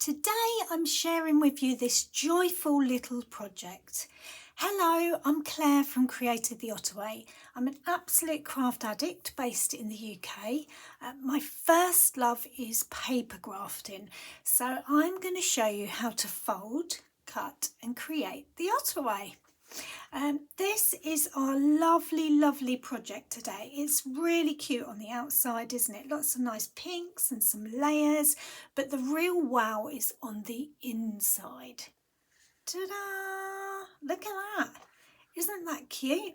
Today I'm sharing with you this joyful little project. Hello, I'm Claire from Created the Ottaway. I'm an absolute craft addict based in the UK. My first love is paper crafting, so I'm going to show you how to fold, cut and create the Ottaway. This is our lovely project today. It's really cute on the outside, isn't it? Lots of nice pinks and some layers, but the real wow is on the inside. Ta-da! Look at that. Isn't that cute?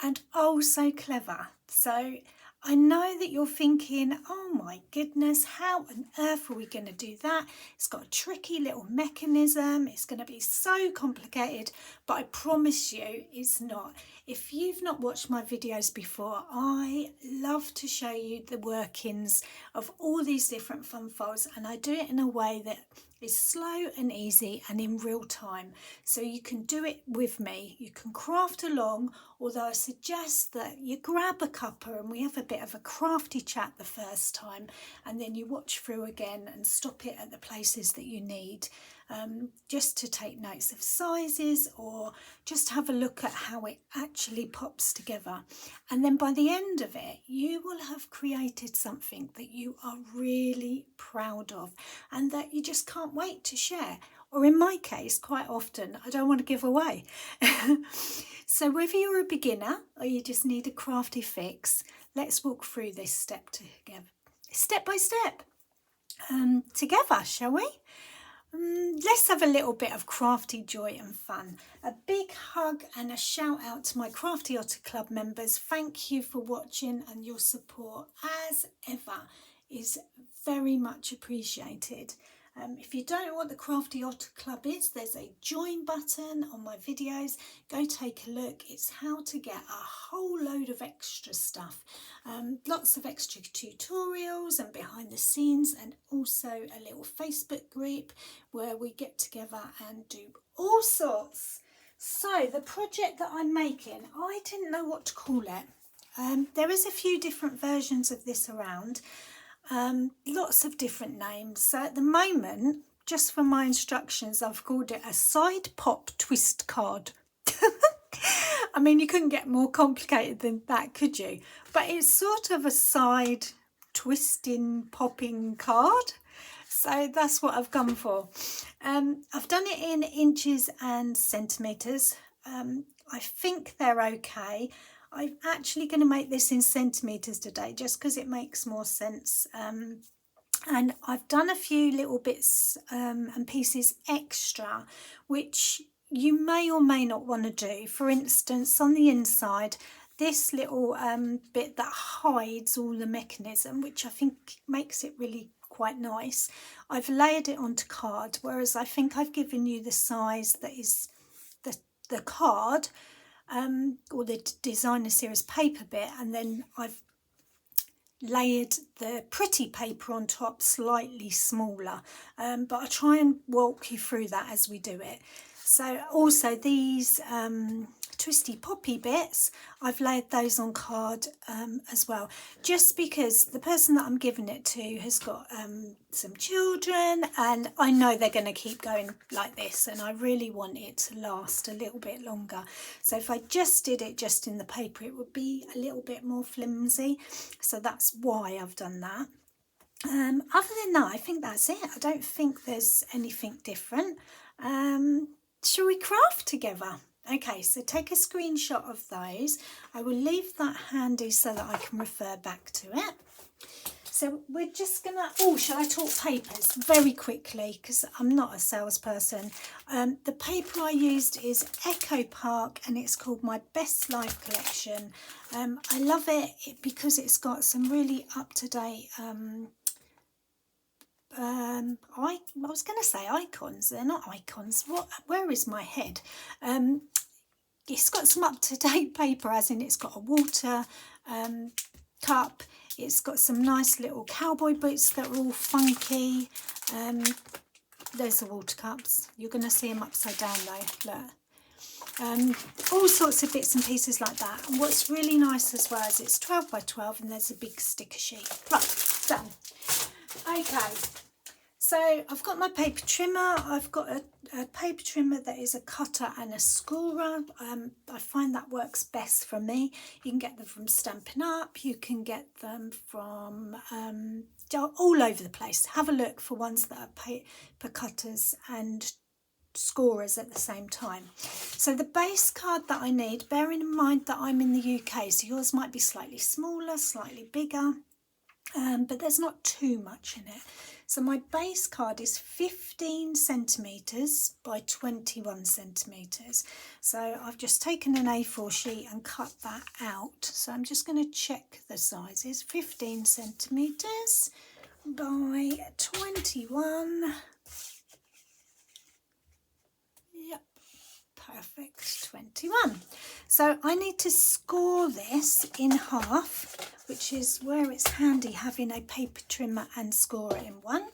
And oh, so clever. So I know that you're thinking, oh my goodness, how on earth are we going to do that? It's got a tricky little mechanism. It's going to be so complicated, but I promise you it's not. If you've not watched my videos before, I love to show you the workings of all these different fun folds, and I do it in a way that is slow and easy and in real time, so you can do it with me. You can craft along, although I suggest that you grab a cuppa and we have a bit of a crafty chat the first time, and then you watch through again and stop it at the places that you need, just to take notes of sizes or just have a look at how it actually pops together. And then by the end of it, you will have created something that you are really proud of and that you just can't wait to share. Or in my case, quite often, I don't want to give away. So whether you're a beginner or you just need a crafty fix, let's walk through this step by step, together, shall we? Let's have a little bit of crafty joy and fun. A big hug and a shout out to my Crafty Otter Club members. Thank you for watching, and your support as ever is very much appreciated. If you don't know what the Crafty Otter Club is, there's a join button on my videos. Go take a look. It's how to get a whole load of extra stuff. Lots of extra tutorials and behind the scenes, and also a little Facebook group where we get together and do all sorts. So the project that I'm making, I didn't know what to call it. There is a few different versions of this around. Lots of different names. So at the moment, just for my instructions, I've called it a side pop twist card. I mean, you couldn't get more complicated than that, could you? But it's sort of a side twisting, popping card. So that's what I've gone for. I've done it in inches and centimetres. I think they're okay. I'm actually going to make this in centimetres today just because it makes more sense. And I've done a few little bits and pieces extra, which you may or may not want to do. For instance, on the inside, this little bit that hides all the mechanism, which I think makes it really quite nice. I've layered it onto card, whereas I think I've given you the size that is the card, or the designer series paper bit, and then I've layered the pretty paper on top slightly smaller, but I'll try and walk you through that as we do it. So also these twisty poppy bits, I've layered those on card as well, just because the person that I'm giving it to has got some children, and I know they're going to keep going like this, and I really want it to last a little bit longer. So if I just did it just in the paper, it would be a little bit more flimsy, so that's why I've done that. Other than that, I think that's it. I don't think there's anything different. Shall we craft together? Okay, so take a screenshot of those. I will leave that handy so that I can refer back to it. So we're just gonna, oh, shall I talk papers very quickly, because I'm not a salesperson. The paper I used is Echo Park, and it's called my Best Life collection. I love it because it's got some really up-to-date I was going to say icons. They're not icons. Where is my head? It's got some up-to-date paper, as in it's got a water cup. It's got some nice little cowboy boots that are all funky. There's the water cups. You're going to see them upside down though. Look. All sorts of bits and pieces like that. And what's really nice as well is it's 12 by 12 and there's a big sticker sheet. Right, done. Okay, So I've got my paper trimmer. I've got a paper trimmer that is a cutter and a scorer. I find that works best for me. You can get them from Stampin' Up. You can get them from all over the place. Have a look for ones that are paper cutters and scorers at the same time. So the base card that I need, bearing in mind that I'm in the UK, so yours might be slightly smaller, slightly bigger, but there's not too much in it. So my base card is 15 centimetres by 21 centimetres. So I've just taken an A4 sheet and cut that out. So I'm just going to check the sizes. 15 centimetres by 21. Yep, perfect, 21. So I need to score this in half, which is where it's handy having a paper trimmer and scorer in one.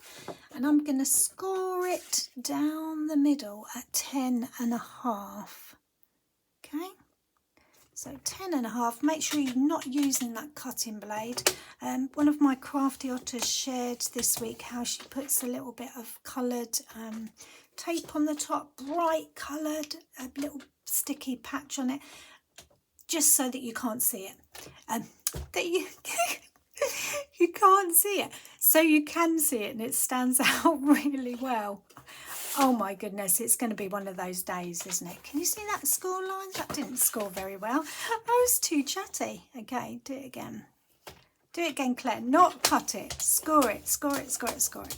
And I'm going to score it down the middle at 10.5. Okay, so 10.5. Make sure you're not using that cutting blade. One of my Crafty Ottas shared this week how she puts a little bit of coloured tape on the top, bright coloured, a little sticky patch on it, just so that you can't see it. That you you can't see it, so you can see it and it stands out really well. Oh my goodness, it's going to be one of those days, isn't it? Can you see that score line? That didn't score very well. I was too chatty. Okay, do it again. Do it again, Claire. Not cut it. Score it, score it, score it, score it.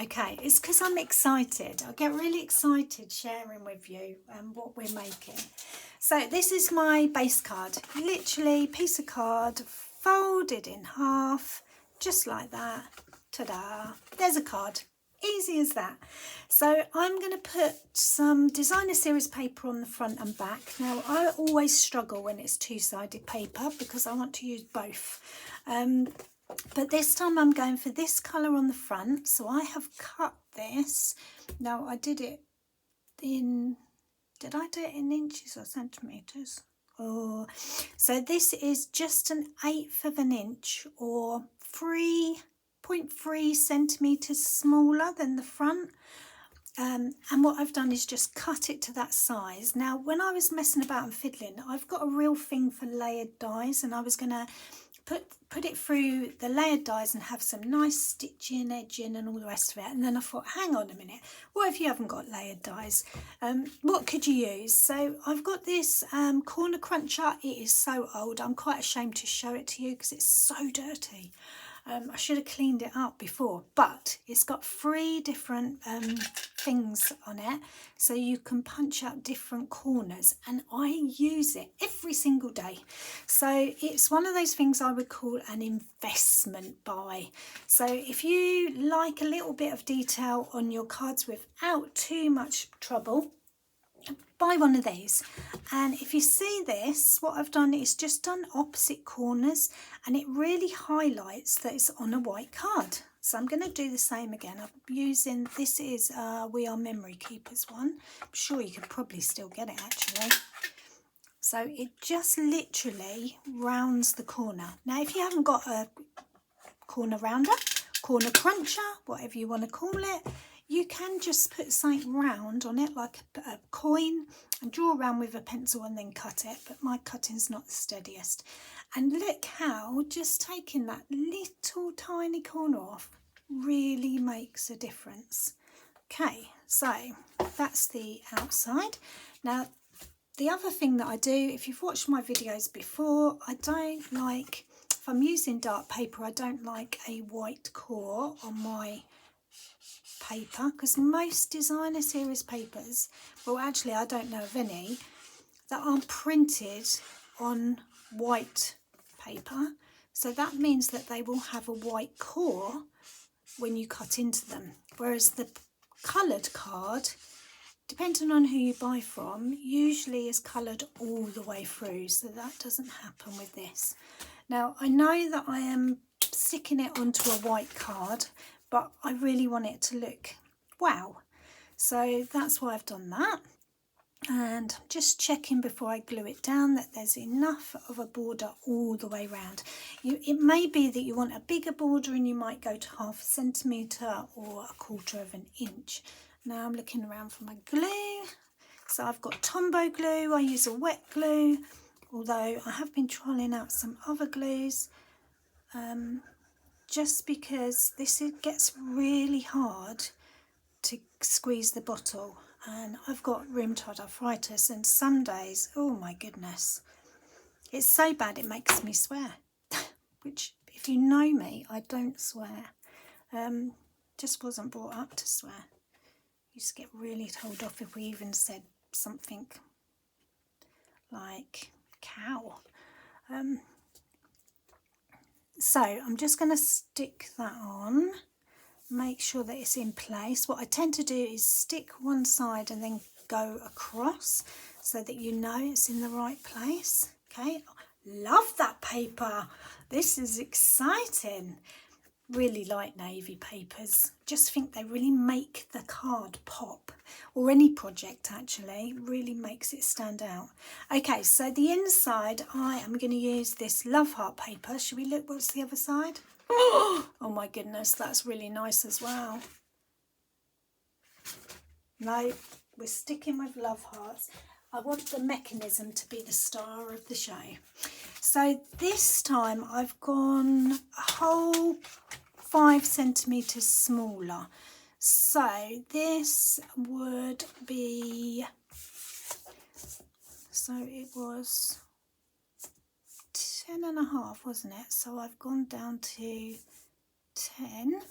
Okay, it's because I'm excited. I get really excited sharing with you what we're making. So this is my base card. Literally piece of card folded in half, just like that. Ta-da! There's a card. Easy as that. So I'm going to put some designer series paper on the front and back. Now I always struggle when it's two-sided paper because I want to use both. But this time I'm going for this colour on the front. So I have cut this. Now I did it in, did I do it in inches or centimetres? Oh, so this is just 1/8 of an inch or 3.3 centimetres smaller than the front. And what I've done is just cut it to that size. Now when I was messing about and fiddling, I've got a real thing for layered dies, and I was going to put it through the layered dies and have some nice stitching, edging and all the rest of it. And then I thought, hang on a minute, what if you haven't got layered dies? What could you use? So I've got this corner cruncher. It is so old, I'm quite ashamed to show it to you because it's so dirty. I should have cleaned it up before, but it's got 3 different things on it, so you can punch out different corners, and I use it every single day. So it's one of those things I would call an investment buy. So if you like a little bit of detail on your cards without too much trouble, buy one of these. And if you see this, what I've done is just done opposite corners, and it really highlights that it's on a white card. So I'm going to do the same again. I'm using, this is We Are Memory Keepers one. I'm sure you could probably still get it actually. So it just literally rounds the corner. Now if you haven't got a corner rounder, corner cruncher, whatever you want to call it, you can just put something round on it like a coin and draw around with a pencil and then cut it, but my cutting's not the steadiest. And look how just taking that little tiny corner off really makes a difference. Okay, so that's the outside. Now the other thing that I do, if you've watched my videos before, I don't like, if I'm using dark paper, I don't like a white core on my paper, because most designer series papers, well actually I don't know of any that are printed on white paper, so that means that they will have a white core when you cut into them, whereas the coloured card, depending on who you buy from, usually is coloured all the way through, so that doesn't happen with this. Now I know that I am sticking it onto a white card, but I really want it to look wow, so that's why I've done that. And I'm just checking before I glue it down that there's enough of a border all the way round. It may be that you want a bigger border and you might go to 1/2 centimetre or 1/4 of an inch. Now I'm looking around for my glue. So I've got Tombow glue. I use a wet glue, although I have been trialling out some other glues, just because it gets really hard to squeeze the bottle, and I've got rheumatoid arthritis, and some days, oh my goodness, it's so bad it makes me swear. Which, if you know me, I don't swear. Just wasn't brought up to swear. Used to get really told off if we even said something like cow. So I'm just going to stick that on, make sure that it's in place. What I tend to do is stick one side and then go across so that you know it's in the right place. Okay, love that paper. This is exciting. Really like navy papers. Just think they really make the card pop, or any project actually really makes it stand out. Okay, so the inside I am going to use this Love Heart paper. Should we look what's the other side? Oh my goodness, that's really nice as well. No, we're sticking with Love Hearts. I want the mechanism to be the star of the show. So this time I've gone a whole 5 centimetres smaller. So this would be, so it was 10.5, wasn't it? So I've gone down to 10,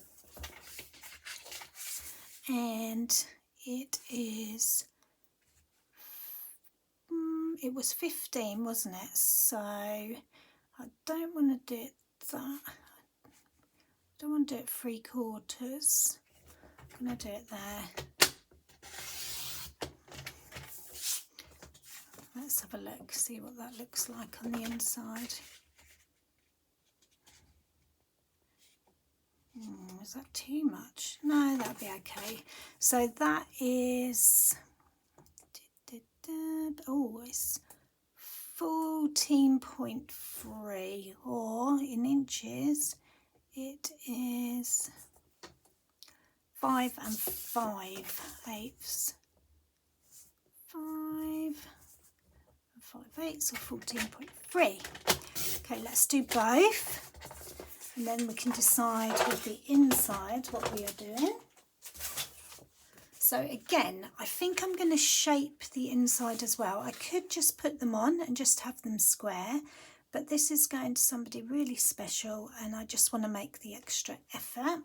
and it is, it was 15, wasn't it? So I don't want to do it that. Don't want to do it 3/4. I'm going to do it there. Let's have a look, see what that looks like on the inside. Is that too much? No, that'll be okay. So that is, oh, it's 14.3, or in inches it is 5 5/8. 5 5/8 or 14.3. Okay, let's do both, and then we can decide with the inside what we are doing. So again, I think I'm going to shape the inside as well. I could just put them on and just have them square, but this is going to somebody really special and I just want to make the extra effort.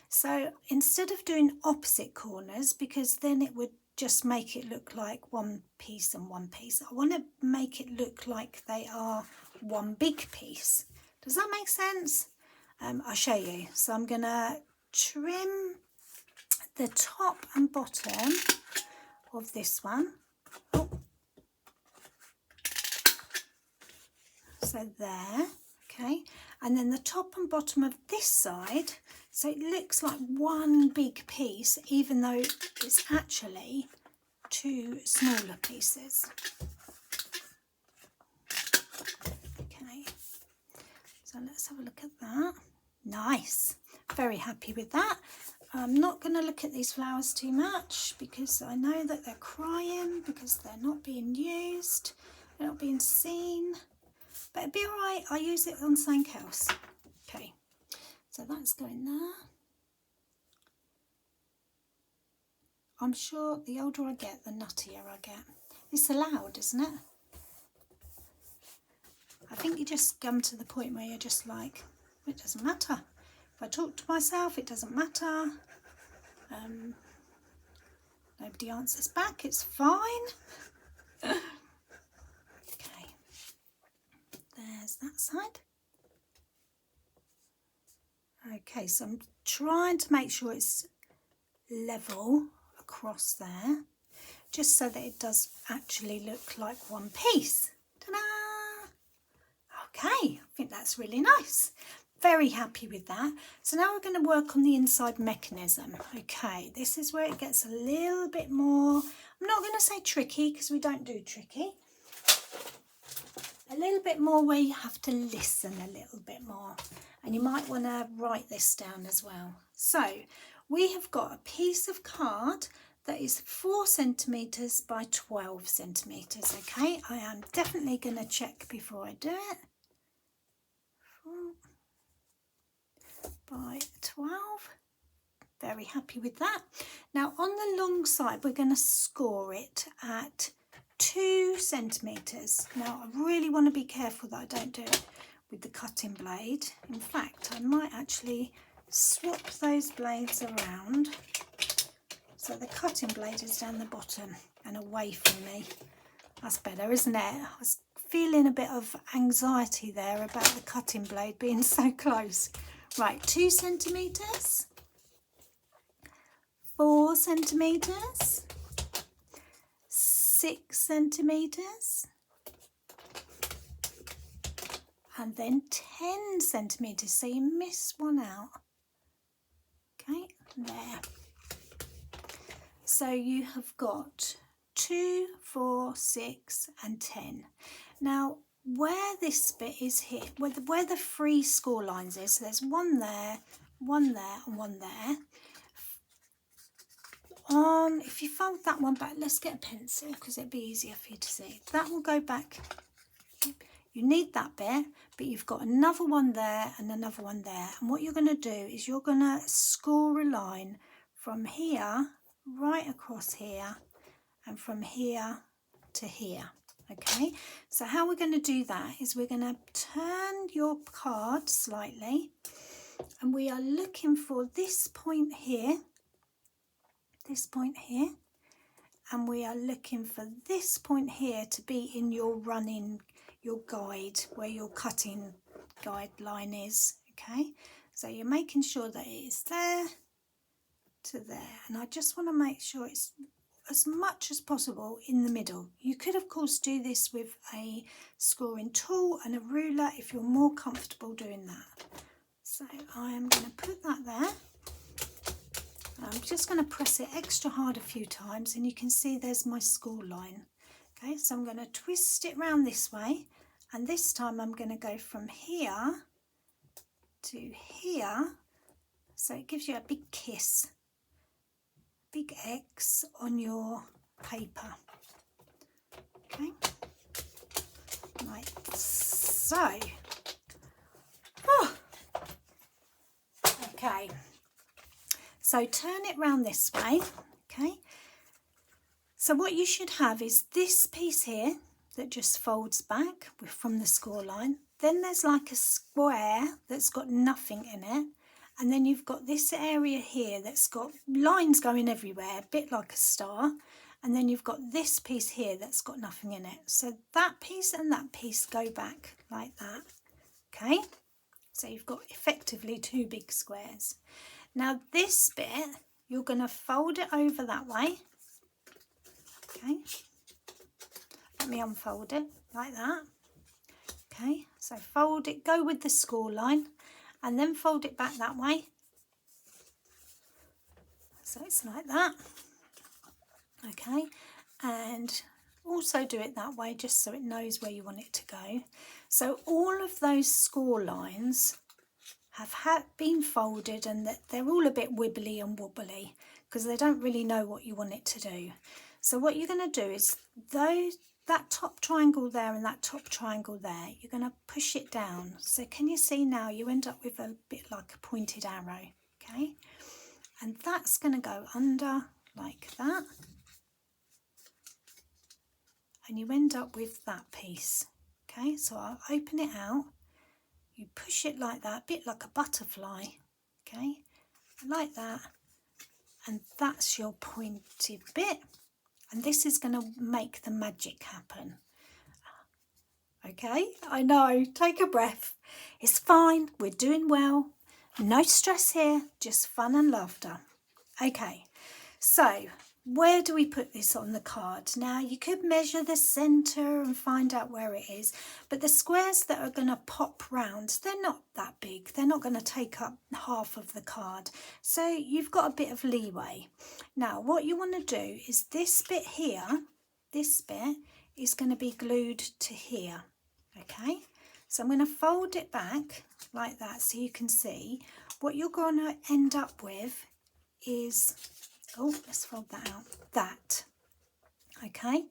So instead of doing opposite corners, because then it would just make it look like one piece and one piece, I want to make it look like they are one big piece. Does that make sense? I'll show you. So I'm going to trim the top and bottom of this one. Oh. So there, okay, and then the top and bottom of this side, so it looks like one big piece, even though it's actually 2 smaller pieces. Okay, so let's have a look at that. Nice, very happy with that. I'm not going to look at these flowers too much because I know that they're crying because they're not being used, they're not being seen. But it'll be all right, I'll use it on something else. Okay, so that's going there. I'm sure the older I get, the nuttier I get. It's allowed, isn't it? I think you just come to the point where you're just like, it doesn't matter. If I talk to myself, it doesn't matter. Nobody answers back, it's fine. There's that side. Okay, so I'm trying to make sure it's level across there, just so that it does actually look like one piece. Ta-da! Okay, I think that's really nice. very happy with that. So now we're going to work on the inside mechanism. Okay, this is where it gets a little bit more, I'm not going to say tricky because we don't do tricky. A little bit more where you have to listen a little bit more. And you might want to write this down as well. So we have got a piece of card that is 4 centimetres by 12 centimetres. Okay, I am definitely going to check before I do it. 4 by 12. Very happy with that. Now on the long side we're going to score it at 2 centimetres. Now I really want to be careful that I don't do it with the cutting blade. In fact, I might actually swap those blades around so the cutting blade is down the bottom and away from me. That's better, isn't it? I was feeling a bit of anxiety there about the cutting blade being so close. Right, 2 centimetres, 4 centimetres, 6 centimetres, and then 10 centimetres, so you miss one out. Okay, there. So you have got 2, 4, 6 and 10. Now where this bit is here, where the 3 score lines is, so there's one there and one there. If you fold that one back, let's get a pencil because it'd be easier for you to see. That will go back. You need that bit, but you've got another one there and another one there. And what you're going to do is you're going to score a line from here right across here and from here to here. Okay, so how we're going to do that is we're going to turn your card slightly and we are looking for this point here, and we are looking for this point here to be in your guide, where your cutting guideline is. Okay, so you're making sure that it is there to there, and I just want to make sure it's as much as possible in the middle. You could of course do this with a scoring tool and a ruler if you're more comfortable doing that. So I am going to put that there. I'm just going to press it extra hard a few times and you can see there's my score line. Okay, so I'm going to twist it round this way, and this time I'm going to go from here to here, so it gives you a big kiss, big X on your paper. Okay, right, so okay, so turn it round this way. Okay, so what you should have is this piece here that just folds back from the score line. Then there's like a square that's got nothing in it, and then you've got this area here that's got lines going everywhere, a bit like a star, and then you've got this piece here that's got nothing in it. So that piece and that piece go back like that. Okay, so you've got effectively 2 big squares. Now this bit, you're going to fold it over that way. Okay, let me unfold it like that. Okay, so fold it, go with the score line, and then fold it back that way. So it's like that. Okay, and also do it that way just so it knows where you want it to go. So all of those score lines have been folded, and they're all a bit wibbly and wobbly because they don't really know what you want it to do. So what you're going to do is that top triangle there and that top triangle there, you're going to push it down. So can you see now you end up with a bit like a pointed arrow. Okay, and that's going to go under like that, and you end up with that piece. Okay, so I'll open it out, you push it like that, a bit like a butterfly. Okay, like that, and that's your pointed bit. And this is going to make the magic happen. Okay, I know, take a breath. It's fine, we're doing well. No stress here, just fun and laughter. Okay, so where do we put this on the card? Now you could measure the centre and find out where it is, but the squares that are going to pop round, they're not that big. They're not going to take up half of the card. So you've got a bit of leeway. Now what you want to do is this bit here, this bit is going to be glued to here. Okay, so I'm going to fold it back like that so you can see. What you're going to end up with is, oh, let's fold that out, that. Okay,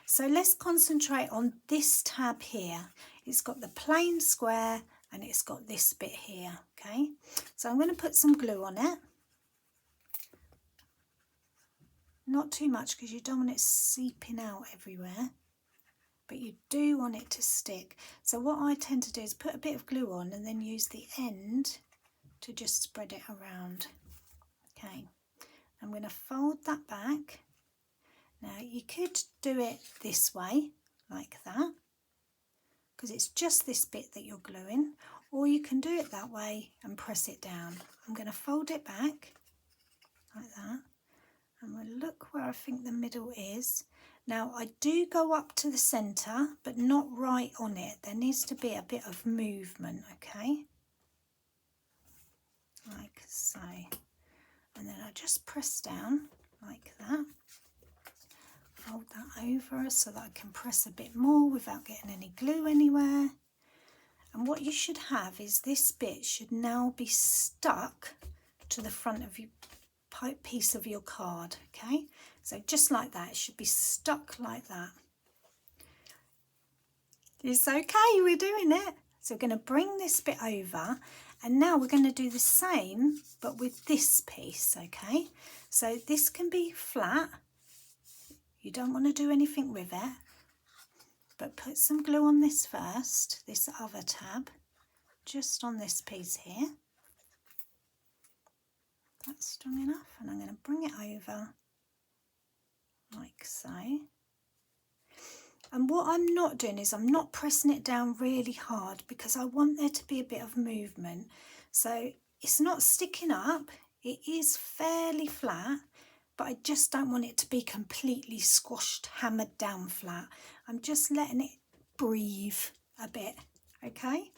so let's concentrate on this tab here. It's got the plain square and it's got this bit here. Okay, so I'm going to put some glue on it. Not too much because you don't want it seeping out everywhere, but you do want it to stick. So what I tend to do is put a bit of glue on and then use the end to just spread it around. Okay, I'm going to fold that back. Now you could do it this way, like that, because it's just this bit that you're gluing, or you can do it that way and press it down. I'm going to fold it back like that, and we'll look where I think the middle is. Now I do go up to the centre, but not right on it. There needs to be a bit of movement, okay? Like so. And then I just press down like that. Fold that over so that I can press a bit more without getting any glue anywhere. And what you should have is this bit should now be stuck to the front of your piece of your card, okay? So just like that, it should be stuck like that. It's okay, we're doing it. So we're going to bring this bit over, and now we're going to do the same but with this piece, okay? So this can be flat. You don't want to do anything with it, but put some glue on this first, this other tab, just on this piece here. That's strong enough, and I'm going to bring it over like so. And what I'm not doing is I'm not pressing it down really hard because I want there to be a bit of movement. So it's not sticking up, it is fairly flat, but I just don't want it to be completely squashed, hammered down flat. I'm just letting it breathe a bit, okay?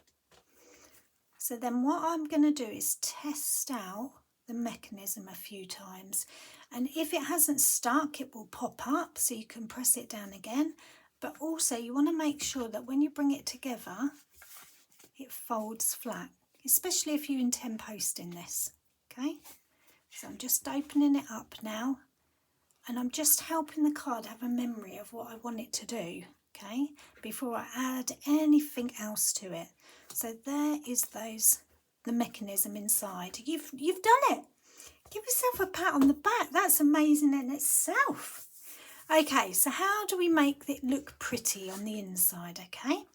So then what I'm going to do is test out the mechanism a few times, and if it hasn't stuck it will pop up so you can press it down again, but also you want to make sure that when you bring it together it folds flat, especially if you intend posting this, okay? So I'm just opening it up now, and I'm just helping the card have a memory of what I want it to do, okay, before I add anything else to it. So there is the mechanism inside. You've done it. Give yourself a pat on the back. That's amazing in itself. Okay, so how do we make it look pretty on the inside? Okay,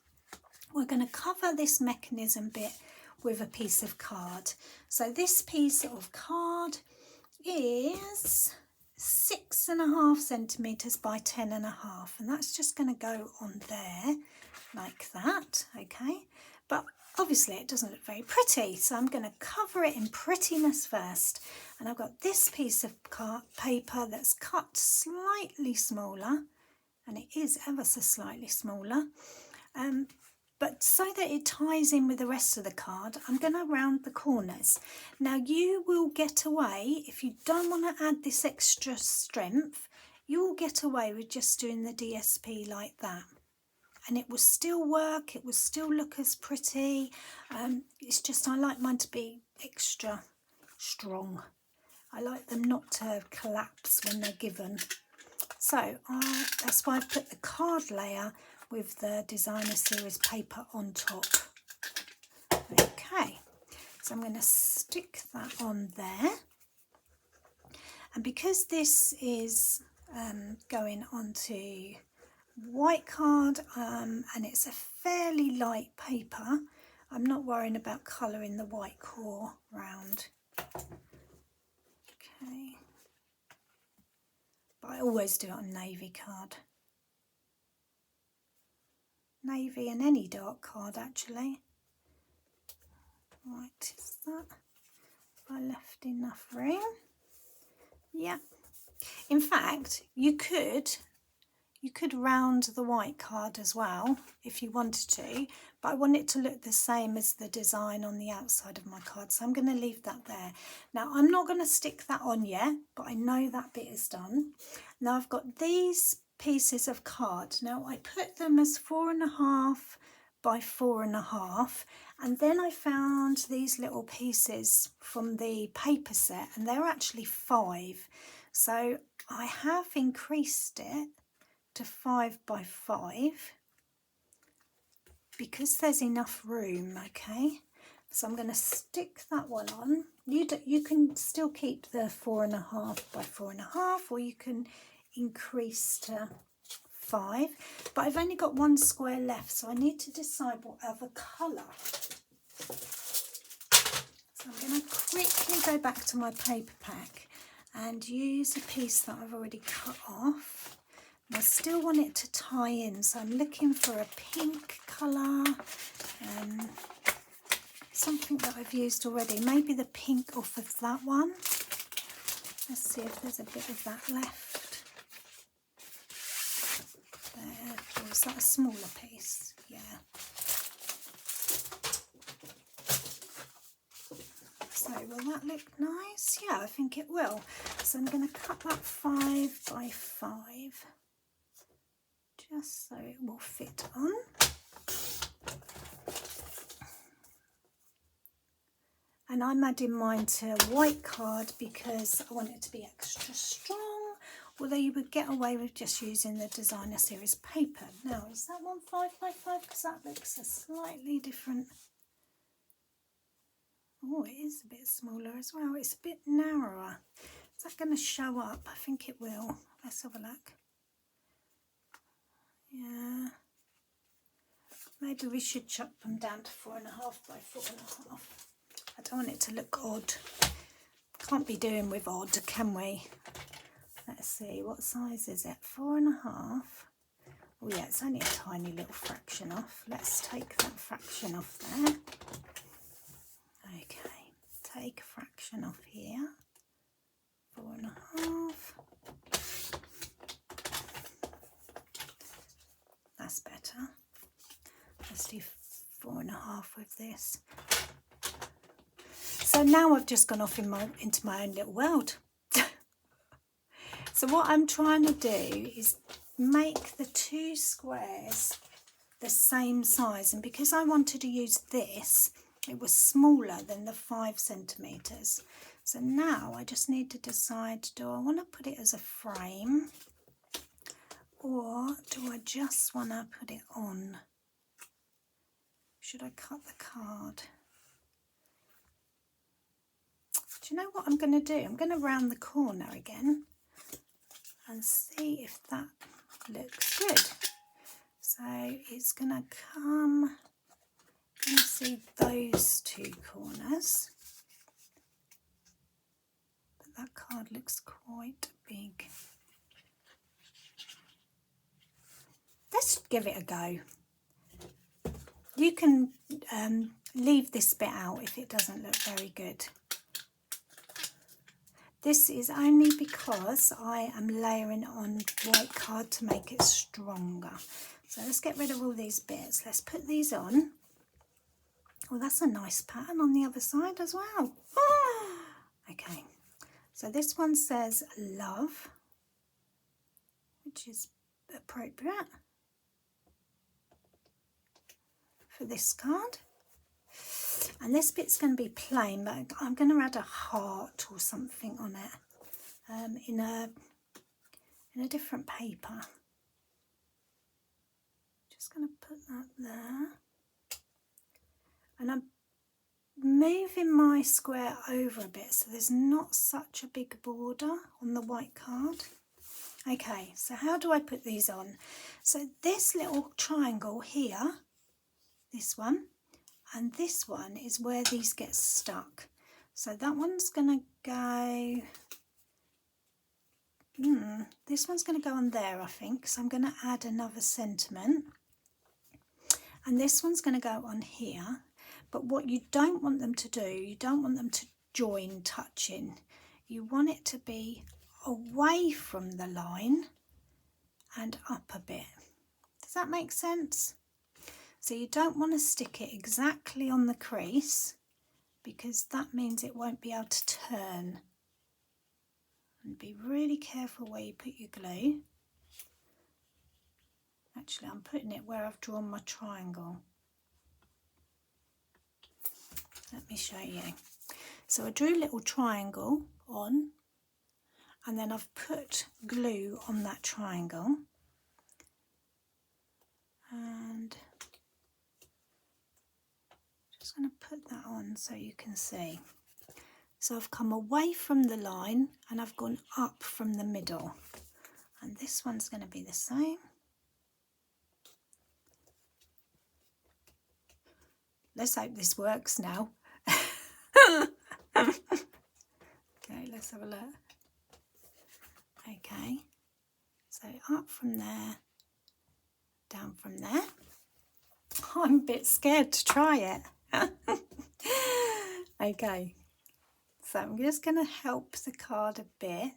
we're going to cover this mechanism bit with a piece of card. So this piece of card is 6.5 centimetres by 10.5, and that's just going to go on there like that, okay? But obviously it doesn't look very pretty, so I'm going to cover it in prettiness first. And I've got this piece of paper that's cut slightly smaller, and it is ever so slightly smaller, but so that it ties in with the rest of the card, I'm going to round the corners. Now you will get away, if you don't want to add this extra strength, you will get away with just doing the DSP like that. And it will still work, it will still look as pretty. It's just I like mine to be extra strong. I like them not to collapse when they're given. So that's why I've put the card layer with the Designer Series paper on top. Okay, so I'm going to stick that on there. And because this is going onto white card and it's a fairly light paper, I'm not worrying about colouring the white core round. Okay, but I always do it on navy card. Navy and any dark card actually. Right, is that? If I left enough room? Yeah, In fact, you could round the white card as well if you wanted to, but I want it to look the same as the design on the outside of my card, so I'm going to leave that there. Now I'm not going to stick that on yet, but I know that bit is done. Now I've got these pieces of card. Now I put them as 4.5 by 4.5, and then I found these little pieces from the paper set, and they're actually 5. So I have increased it to 5 by 5 because there's enough room. Okay, so I'm going to stick that one on. You can still keep the 4.5 by 4.5, or you can increase to 5, but I've only got one square left, so I need to decide what other colour. So I'm going to quickly go back to my paper pack and use a piece that I've already cut off. And I still want it to tie in, so I'm looking for a pink colour, something that I've used already, maybe the pink off of that one. Let's see if there's a bit of that left. There, or is that a smaller piece? Yeah. So will that look nice? Yeah, I think it will. So I'm going to cut that 5 by 5 just so it will fit on. And I'm adding mine to white card because I want it to be extra strong, although you would get away with just using the designer series paper. Now, is that one 5 by 5? Because that looks a slightly different. Oh, it is a bit smaller as well. It's a bit narrower. Is that going to show up? I think it will. Let's have a look. Yeah. Maybe we should chop them down to 4.5 by 4.5. I don't want it to look odd. Can't be doing with odd, can we? Let's see, what size is it? 4.5. Oh yeah, it's only a tiny little fraction off. Let's take that fraction off there. Okay, take a fraction off here. 4.5. That's better. Let's do 4.5 with this. So now I've just gone off into my own little world. So what I'm trying to do is make the 2 squares the same size, and because I wanted to use this, it was smaller than the 5 centimetres. So now I just need to decide, do I want to put it as a frame, or do I just want to put it on? Should I cut the card? Do you know what I'm going to do? I'm going to round the corner again and see if that looks good. So it's going to come, you can see those 2 corners, but that card looks quite big. Let's give it a go. You can leave this bit out if it doesn't look very good. This is only because I am layering on white card to make it stronger. So let's get rid of all these bits. Let's put these on. Oh, that's a nice pattern on the other side as well. Oh! Okay, so this one says love, which is appropriate for this card. And this bit's going to be plain, but I'm going to add a heart or something on it in a different paper. Just going to put that there. And I'm moving my square over a bit so there's not such a big border on the white card. Okay, so how do I put these on? So this little triangle here, this one, and this one is where these get stuck. So that one's going to go, this one's going to go on there, I think. So I'm going to add another sentiment. And this one's going to go on here. But what you don't want them to do, you don't want them to join touching. You want it to be away from the line and up a bit. Does that make sense? So you don't want to stick it exactly on the crease because that means it won't be able to turn. And be really careful where you put your glue. Actually, I'm putting it where I've drawn my triangle. Let me show you. So I drew a little triangle on, and then I've put glue on that triangle. And just going to put that on so you can see. So I've come away from the line and I've gone up from the middle. And this one's going to be the same. Let's hope this works now. Okay, let's have a look. Okay, so up from there, down from there. I'm a bit scared to try it. Okay, so I'm just going to help the card a bit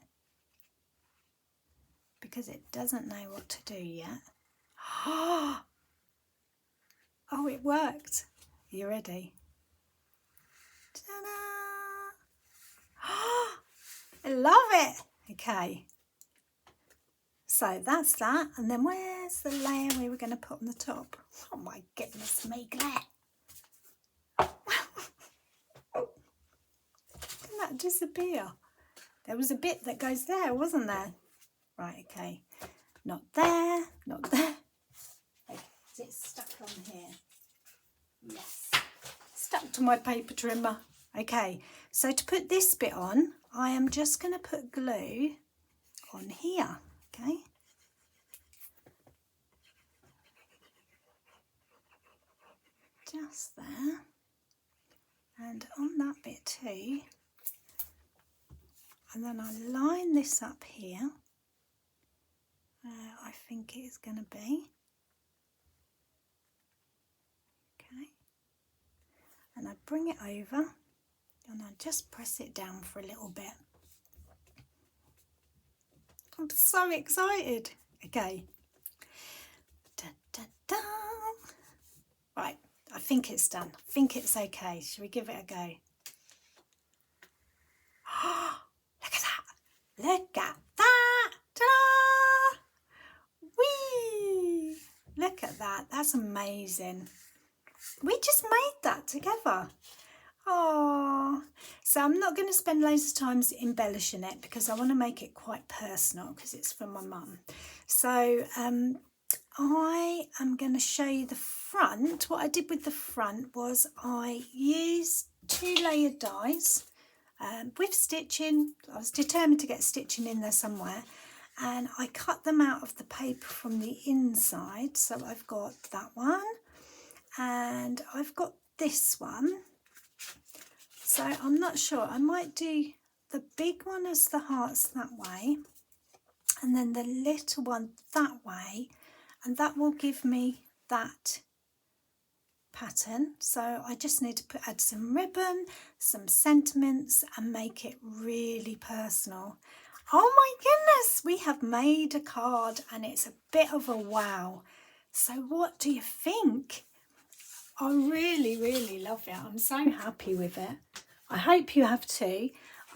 because it doesn't know what to do yet. Oh, it worked. Are you ready? Ta-da! I love it. Okay, so that's that, and then where's the layer we were going to put on the top? Oh my goodness me, Claire. Didn't that disappear? There was a bit that goes there, wasn't there? Right, okay, not there, not there. Okay, is it stuck on here? Yes, stuck to my paper trimmer. Okay, so to put this bit on, I am just going to put glue on here, okay? Just there, and on that bit too. And then I line this up here. I think it is going to be. Okay. And I bring it over and I just press it down for a little bit. I'm so excited. Okay. Da, da, da. Right, I think it's done. I think it's okay. Shall we give it a go? Oh, look at that. Look at that. Ta-da! Whee! Look at that. That's amazing. We just made that together. Oh, so I'm not going to spend loads of time embellishing it because I want to make it quite personal because it's for my mum. So I am going to show you the front. What I did with the front was I used 2 layered dies with stitching. I was determined to get stitching in there somewhere, and I cut them out of the paper from the inside. So I've got that one and I've got this one. So I'm not sure, I might do the big one as the hearts that way and then the little one that way, and that will give me that pattern. So I just need to add some ribbon, some sentiments and make it really personal. Oh my goodness, we have made a card and it's a bit of a wow. So what do you think? I really, really love it. I'm so happy with it. I hope you have too.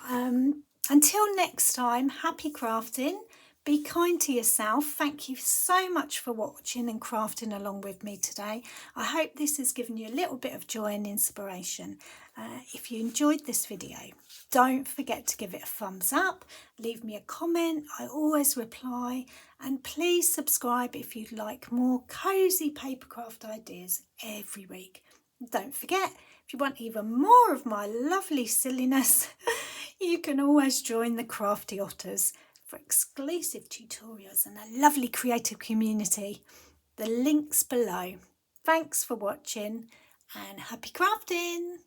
Until next time, happy crafting. Be kind to yourself. Thank you so much for watching and crafting along with me today. I hope this has given you a little bit of joy and inspiration. If you enjoyed this video, don't forget to give it a thumbs up. Leave me a comment. I always reply. And please subscribe if you'd like more cosy papercraft ideas every week. Don't forget, if you want even more of my lovely silliness, you can always join the Crafty Ottas for exclusive tutorials and a lovely creative community. The link's below. Thanks for watching and happy crafting!